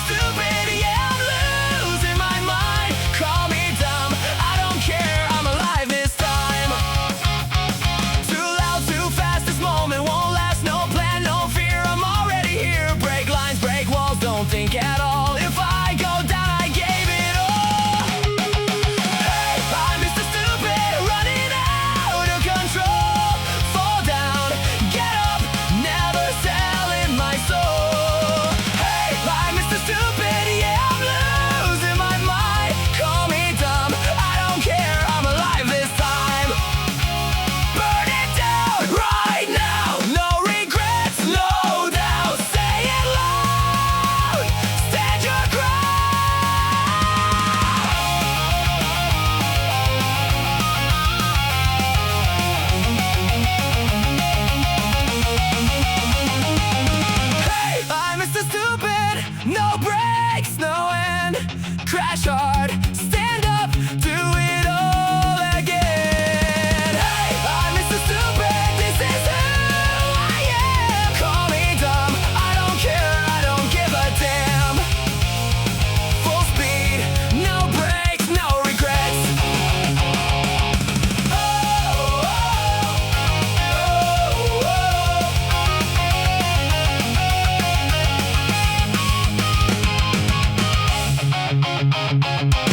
Stupid, yeah, I'm losing my mind. Call me dumb, I don't care, I'm alive this time. Too loud, too fast, this moment won't last. No plan, no fear, I'm already here. Break lines, break walls, don't think at all. If I go down, I gave it all. Hey, I'm Mr. Stupid, running out of control. Fall down, get up, never selling my soul. Hey, I'm Mr. Stupid, yeah, I'm losing my mind. Call me dumb, I don't care, I'm alive this time. Burn it down right now, no regrets, no doubt. Say it loud, stand your ground. Hey, I'm Mr. Stupid, no brakes, no end. Crash hard, stand up, do it all again. Hey, I'm Mr. Stupid, this is who I am. Call me dumb, I don't care, I don't give a damn. Full speed, no brakes, no regrets. Oh, oh, oh, oh.